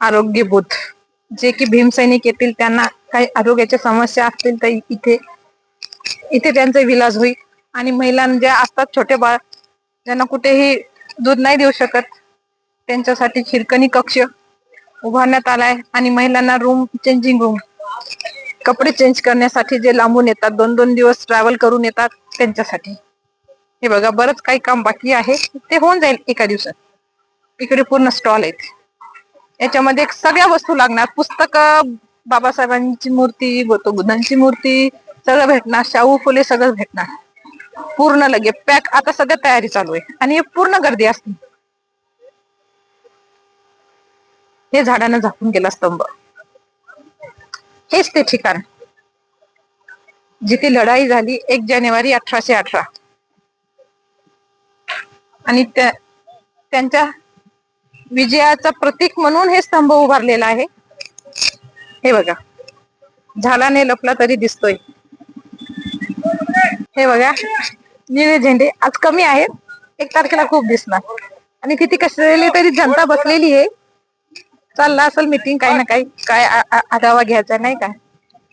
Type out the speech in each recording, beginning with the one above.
आरोग्य बूथ, जे की भीमसैनिक येतील त्यांना काही आरोग्याच्या समस्या असतील तर इथे इथे त्यांचा विलाज होईल. आणि महिलांना ज्या असतात छोटे बाळ ज्यांना कुठेही दूध नाही देऊ शकत त्यांच्यासाठी खिरकणी कक्ष उभारण्यात आलाय. आणि महिलांना रूम, चेंजिंग रूम, कपडे चेंज करण्यासाठी जे लांबून येतात 2-2 दिवस ट्रॅव्हल करून येतात त्यांच्यासाठी. हे बघा बरंच काही काम बाकी आहे, ते होऊन जाईल एका दिवसात. इकडे पूर्ण स्टॉल आहेत, याच्यामध्ये सगळ्या वस्तू लागणार, पुस्तकं, बाबासाहेबांची मूर्ती, गौतम बुद्धांची मूर्ती सगळं भेटणार, शाहू फुले सगळं भेटणार. पूर्ण लगे पॅक. आता सध्या तयारी चालू आहे आणि पूर्ण गर्दी असते. हे झाडानं झाकून गेला स्तंभ, हेच ते ठिकाण जिथे लढाई झाली 1 जानेवारी 1818. आणि त्यांच्या विजयाचं प्रतीक म्हणून हे स्तंभ उभारलेला आहे. हे बघा, झाडाने लपला तरी दिसतोय. हे बघा निळे झेंडे आज कमी आहेत, 1 तारखेला खूप दिसणार. आणि किती कसलेली तरी जनता बसलेली आहे, चालला असेल मीटिंग काही ना काही, काय आढावा घ्यायचा नाही का.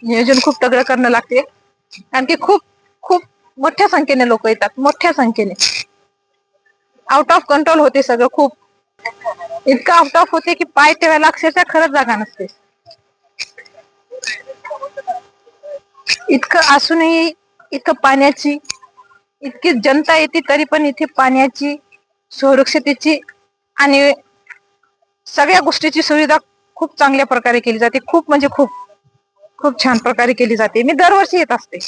नियोजन खूप तगडं करणं लागते, कारण की खूप खूप मोठ्या संख्येने लोक येतात, मोठ्या संख्येने. आउट ऑफ कंट्रोल होते सगळं, खूप इतकं आउट ऑफ होते की पाय ठेवायला अक्षरशः खरंच जागा नसते. इतकं असूनही इतकं पाण्याची इतकी जनता येते तरी पण इथे पाण्याची, सुरक्षतेची आणि सगळ्या गोष्टीची सुविधा खूप चांगल्या प्रकारे केली जाते. खूप म्हणजे खूप खूप छान प्रकारे केली जाते. मी दरवर्षी येत असते.